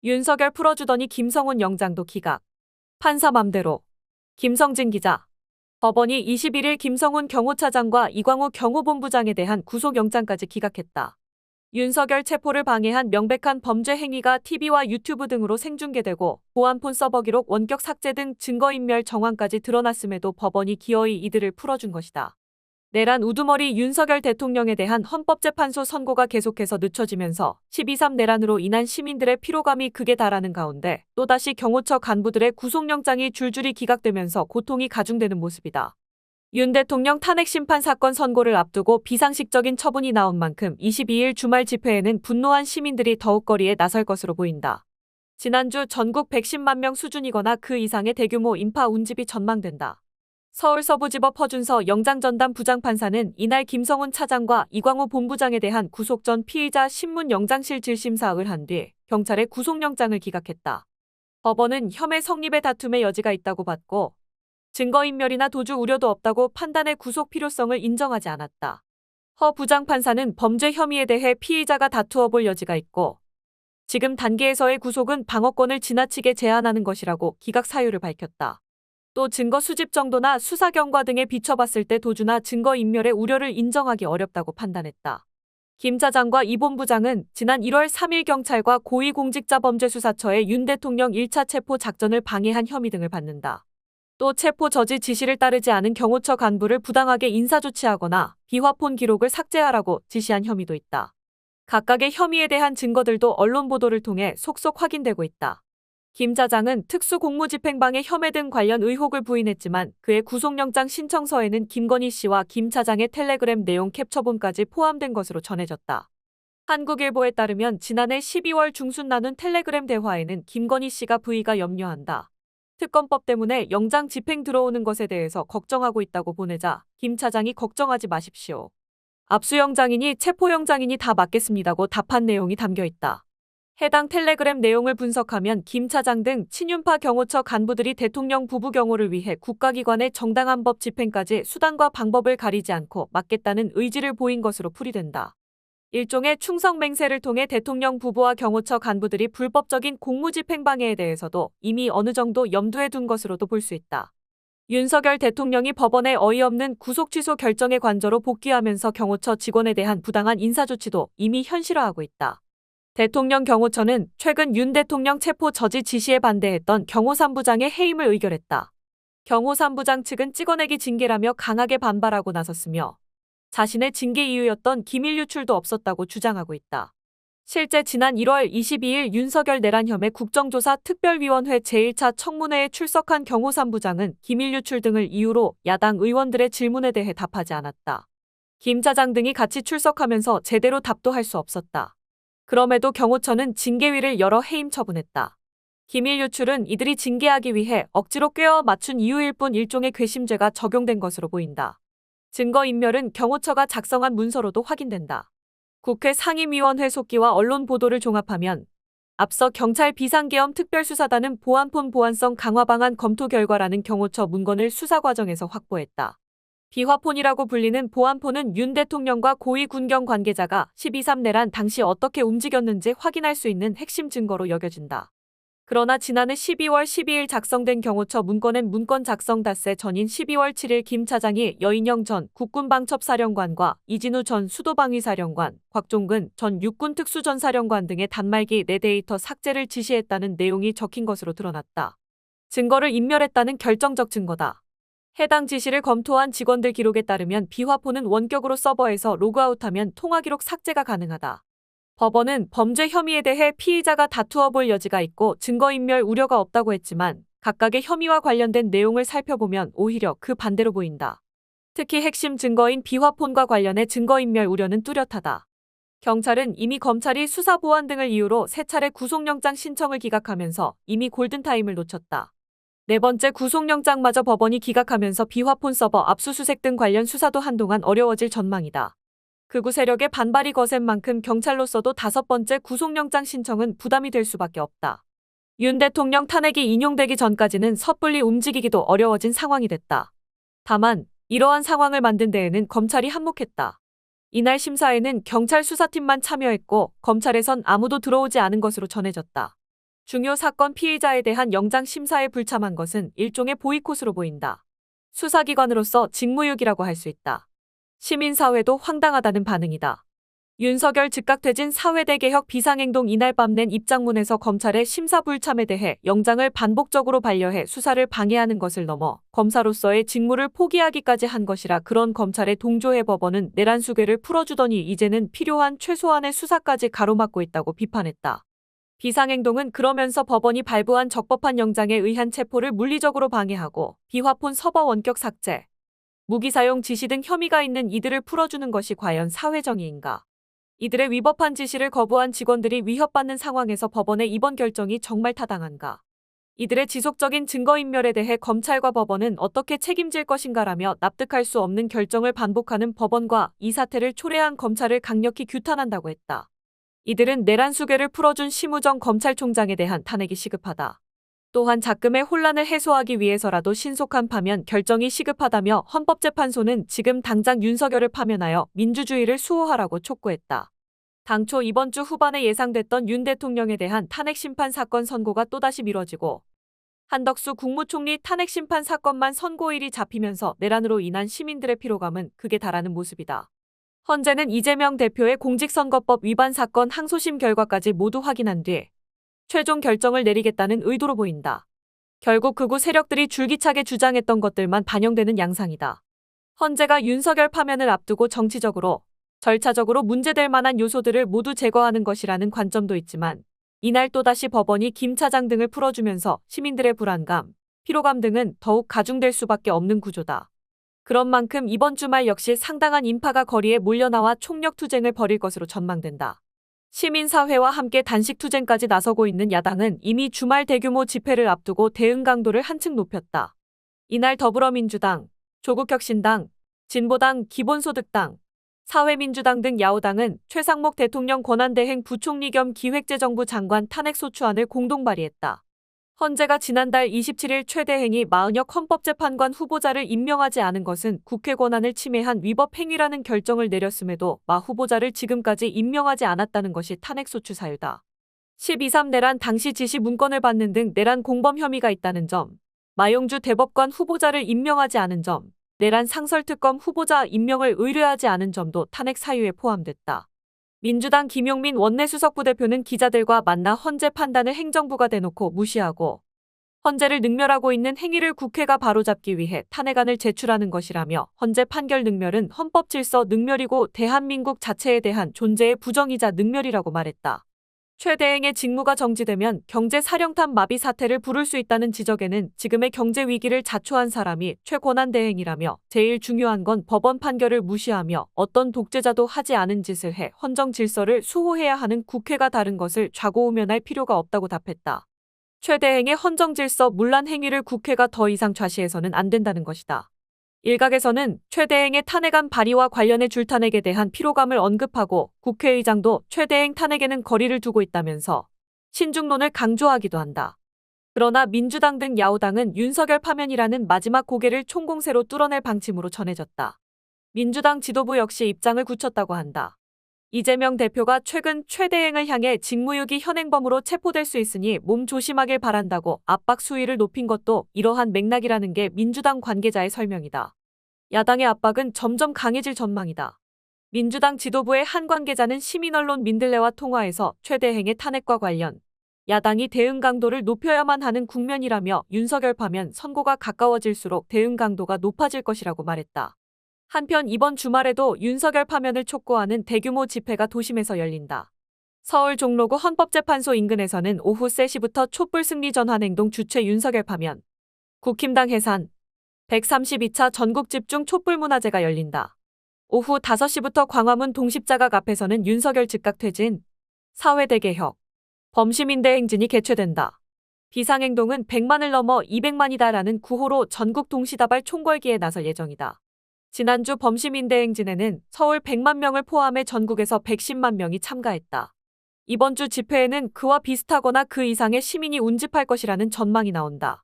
윤석열 풀어주더니 김성훈 영장도 기각. 판사 맘대로. 김성진 기자. 법원이 21일 김성훈 경호차장과 이광우 경호본부장에 대한 구속영장까지 기각했다. 윤석열 체포를 방해한 명백한 범죄 행위가 TV와 유튜브 등으로 생중계되고 보안폰 서버 기록 원격 삭제 등 증거인멸 정황까지 드러났음에도 법원이 기어이 이들을 풀어준 것이다. 내란 우두머리 윤석열 대통령에 대한 헌법재판소 선고가 계속해서 늦춰지면서 12.3 내란으로 인한 시민들의 피로감이 극에 달하는 가운데 또다시 경호처 간부들의 구속영장이 줄줄이 기각되면서 고통이 가중되는 모습이다. 윤 대통령 탄핵심판 사건 선고를 앞두고 비상식적인 처분이 나온 만큼 22일 주말 집회에는 분노한 시민들이 더욱 거리에 나설 것으로 보인다. 지난주 전국 110만 명 수준이거나 그 이상의 대규모 인파 운집이 전망된다. 서울서부지법 허준서 영장전담 부장판사는 이날 김성훈 차장과 이광우 본부장에 대한 구속 전 피의자 신문 영장실 질심사을 한 뒤 경찰의 구속영장을 기각했다. 법원은 혐의 성립의 다툼의 여지가 있다고 봤고 증거인멸이나 도주 우려도 없다고 판단해 구속 필요성을 인정하지 않았다. 허 부장판사는 범죄 혐의에 대해 피의자가 다투어 볼 여지가 있고 지금 단계에서의 구속은 방어권을 지나치게 제한하는 것이라고 기각 사유를 밝혔다. 또 증거 수집 정도나 수사 경과 등에 비춰봤을 때 도주나 증거인멸의 우려를 인정하기 어렵다고 판단했다. 김 차장과 이 본부장은 지난 1월 3일 경찰과 고위공직자범죄수사처의 윤 대통령 1차 체포 작전을 방해한 혐의 등을 받는다. 또 체포 저지 지시를 따르지 않은 경호처 간부를 부당하게 인사조치하거나 비화폰 기록을 삭제하라고 지시한 혐의도 있다. 각각의 혐의에 대한 증거들도 언론 보도를 통해 속속 확인되고 있다. 김 차장은 특수공무집행방해 혐의 등 관련 의혹을 부인했지만 그의 구속영장 신청서에는 김건희 씨와 김 차장의 텔레그램 내용 캡처본까지 포함된 것으로 전해졌다. 한국일보에 따르면 지난해 12월 중순 나눈 텔레그램 대화에는 김건희 씨가 부의가 염려한다. 특검법 때문에 영장 집행 들어오는 것에 대해서 걱정하고 있다고 보내자 김 차장이 걱정하지 마십시오. 압수영장이니 체포영장이니 다 맡겠습니다고 답한 내용이 담겨 있다. 해당 텔레그램 내용을 분석하면 김 차장 등 친윤파 경호처 간부들이 대통령 부부 경호를 위해 국가기관의 정당한 법 집행까지 수단과 방법을 가리지 않고 막겠다는 의지를 보인 것으로 풀이된다. 일종의 충성 맹세를 통해 대통령 부부와 경호처 간부들이 불법적인 공무집행 방해에 대해서도 이미 어느 정도 염두에 둔 것으로도 볼 수 있다. 윤석열 대통령이 법원의 어이없는 구속 취소 결정의 관저로 복귀하면서 경호처 직원에 대한 부당한 인사조치도 이미 현실화하고 있다. 대통령 경호처는 최근 윤 대통령 체포 저지 지시에 반대했던 경호 3부장의 해임을 의결했다. 경호 3부장 측은 찍어내기 징계라며 강하게 반발하고 나섰으며 자신의 징계 이유였던 기밀 유출도 없었다고 주장하고 있다. 실제 지난 1월 22일 윤석열 내란 혐의 국정조사 특별위원회 제1차 청문회에 출석한 경호 3부장은 기밀 유출 등을 이유로 야당 의원들의 질문에 대해 답하지 않았다. 김 차장 등이 같이 출석하면서 제대로 답도 할 수 없었다. 그럼에도 경호처는 징계위를 열어 해임 처분했다. 기밀 유출은 이들이 징계하기 위해 억지로 꿰어 맞춘 이유일 뿐 일종의 괘씸죄가 적용된 것으로 보인다. 증거인멸은 경호처가 작성한 문서로도 확인된다. 국회 상임위원회 속기와 언론 보도를 종합하면 앞서 경찰 비상계엄 특별수사단은 보안폰 보안성 강화 방안 검토 결과라는 경호처 문건을 수사 과정에서 확보했다. 비화폰이라고 불리는 보안폰은 윤 대통령과 고위 군경 관계자가 12.3 내란 당시 어떻게 움직였는지 확인할 수 있는 핵심 증거로 여겨진다. 그러나 지난해 12월 12일 작성된 경호처 문건엔 문건 작성 닷새 전인 12월 7일 김 차장이 여인영 전 국군방첩사령관과 이진우 전 수도방위사령관, 곽종근 전 육군특수전사령관 등의 단말기 내 데이터 삭제를 지시했다는 내용이 적힌 것으로 드러났다. 증거를 인멸했다는 결정적 증거다. 해당 지시를 검토한 직원들 기록에 따르면 비화폰은 원격으로 서버에서 로그아웃하면 통화 기록 삭제가 가능하다. 법원은 범죄 혐의에 대해 피의자가 다투어 볼 여지가 있고 증거인멸 우려가 없다고 했지만 각각의 혐의와 관련된 내용을 살펴보면 오히려 그 반대로 보인다. 특히 핵심 증거인 비화폰과 관련해 증거인멸 우려는 뚜렷하다. 경찰은 이미 검찰이 수사 보완 등을 이유로 3차례 구속영장 신청을 기각하면서 이미 골든타임을 놓쳤다. 네 번째 구속영장마저 법원이 기각하면서 비화폰 서버 압수수색 등 관련 수사도 한동안 어려워질 전망이다. 극우 세력의 반발이 거센 만큼 경찰로서도 5번째 구속영장 신청은 부담이 될 수밖에 없다. 윤 대통령 탄핵이 인용되기 전까지는 섣불리 움직이기도 어려워진 상황이 됐다. 다만 이러한 상황을 만든 데에는 검찰이 한몫했다. 이날 심사에는 경찰 수사팀만 참여했고 검찰에선 아무도 들어오지 않은 것으로 전해졌다. 중요 사건 피의자에 대한 영장 심사에 불참한 것은 일종의 보이콧으로 보인다. 수사기관으로서 직무유기라고 할 수 있다. 시민사회도 황당하다는 반응이다. 윤석열 즉각퇴진 사회대 개혁 비상행동 이날 밤 낸 입장문에서 검찰의 심사 불참에 대해 영장을 반복적으로 반려해 수사를 방해하는 것을 넘어 검사로서의 직무를 포기하기까지 한 것이라 그런 검찰에 동조해 법원은 내란 수괴를 풀어주더니 이제는 필요한 최소한의 수사까지 가로막고 있다고 비판했다. 비상행동은 그러면서 법원이 발부한 적법한 영장에 의한 체포를 물리적으로 방해하고 비화폰 서버 원격 삭제, 무기 사용 지시 등 혐의가 있는 이들을 풀어주는 것이 과연 사회정의인가? 이들의 위법한 지시를 거부한 직원들이 위협받는 상황에서 법원의 이번 결정이 정말 타당한가? 이들의 지속적인 증거인멸에 대해 검찰과 법원은 어떻게 책임질 것인가라며 납득할 수 없는 결정을 반복하는 법원과 이 사태를 초래한 검찰을 강력히 규탄한다고 했다. 이들은 내란 수괴를 풀어준 심우정 검찰총장에 대한 탄핵이 시급하다. 또한 작금의 혼란을 해소하기 위해서라도 신속한 파면 결정이 시급하다며 헌법재판소는 지금 당장 윤석열을 파면하여 민주주의를 수호하라고 촉구했다. 당초 이번 주 후반에 예상됐던 윤 대통령에 대한 탄핵심판 사건 선고가 또다시 미뤄지고 한덕수 국무총리 탄핵심판 사건만 선고일이 잡히면서 내란으로 인한 시민들의 피로감은 극에 달하는 모습이다. 헌재는 이재명 대표의 공직선거법 위반 사건 항소심 결과까지 모두 확인한 뒤 최종 결정을 내리겠다는 의도로 보인다. 결국 극우 세력들이 줄기차게 주장했던 것들만 반영되는 양상이다. 헌재가 윤석열 파면을 앞두고 정치적으로, 절차적으로 문제될 만한 요소들을 모두 제거하는 것이라는 관점도 있지만 이날 또다시 법원이 김 차장 등을 풀어주면서 시민들의 불안감, 피로감 등은 더욱 가중될 수밖에 없는 구조다. 그런 만큼 이번 주말 역시 상당한 인파가 거리에 몰려나와 총력투쟁을 벌일 것으로 전망된다. 시민사회와 함께 단식투쟁까지 나서고 있는 야당은 이미 주말 대규모 집회를 앞두고 대응 강도를 한층 높였다. 이날 더불어민주당, 조국혁신당, 진보당, 기본소득당, 사회민주당 등 야오당은 최상목 대통령 권한대행 부총리 겸 기획재정부 장관 탄핵소추안을 공동 발의했다. 헌재가 지난달 27일 최대행이 마은혁 헌법재판관 후보자를 임명하지 않은 것은 국회 권한을 침해한 위법 행위라는 결정을 내렸음에도 마 후보자를 지금까지 임명하지 않았다는 것이 탄핵소추 사유다. 12.3 내란 당시 지시 문건을 받는 등 내란 공범 혐의가 있다는 점, 마용주 대법관 후보자를 임명하지 않은 점, 내란 상설특검 후보자 임명을 의뢰하지 않은 점도 탄핵 사유에 포함됐다. 민주당 김용민 원내수석 부대표는 기자들과 만나 헌재 판단을 행정부가 대놓고 무시하고 헌재를 능멸하고 있는 행위를 국회가 바로잡기 위해 탄핵안을 제출하는 것이라며 헌재 판결 능멸은 헌법 질서 능멸이고 대한민국 자체에 대한 존재의 부정이자 능멸이라고 말했다. 최대행의 직무가 정지되면 경제사령탑 마비 사태를 부를 수 있다는 지적에는 지금의 경제 위기를 자초한 사람이 최권한대행이라며 제일 중요한 건 법원 판결을 무시하며 어떤 독재자도 하지 않은 짓을 해 헌정 질서를 수호해야 하는 국회가 다른 것을 좌고우면할 필요가 없다고 답했다. 최대행의 헌정 질서 문란 행위를 국회가 더 이상 좌시해서는 안 된다는 것이다. 일각에서는 최대행의 탄핵안 발의와 관련해 줄탄핵에 대한 피로감을 언급하고 국회의장도 최대행 탄핵에는 거리를 두고 있다면서 신중론을 강조하기도 한다. 그러나 민주당 등 야오당은 윤석열 파면이라는 마지막 고개를 총공세로 뚫어낼 방침으로 전해졌다. 민주당 지도부 역시 입장을 굳혔다고 한다. 이재명 대표가 최근 최대행을 향해 직무유기 현행범으로 체포될 수 있으니 몸 조심하길 바란다고 압박 수위를 높인 것도 이러한 맥락이라는 게 민주당 관계자의 설명이다. 야당의 압박은 점점 강해질 전망이다. 민주당 지도부의 한 관계자는 시민언론 민들레와 통화에서 최대행의 탄핵과 관련 야당이 대응 강도를 높여야만 하는 국면이라며 윤석열 파면 선고가 가까워질수록 대응 강도가 높아질 것이라고 말했다. 한편 이번 주말에도 윤석열 파면을 촉구하는 대규모 집회가 도심에서 열린다. 서울 종로구 헌법재판소 인근에서는 오후 3시부터 촛불 승리 전환행동 주최 윤석열 파면, 국힘당 해산, 132차 전국 집중 촛불 문화제가 열린다. 오후 5시부터 광화문 동십자각 앞에서는 윤석열 즉각 퇴진, 사회대 개혁, 범시민대 행진이 개최된다. 비상행동은 100만을 넘어 200만이다라는 구호로 전국 동시다발 총궐기에 나설 예정이다. 지난주 범시민대 행진에는 서울 100만 명을 포함해 전국에서 110만 명이 참가했다. 이번 주 집회에는 그와 비슷하거나 그 이상의 시민이 운집할 것이라는 전망이 나온다.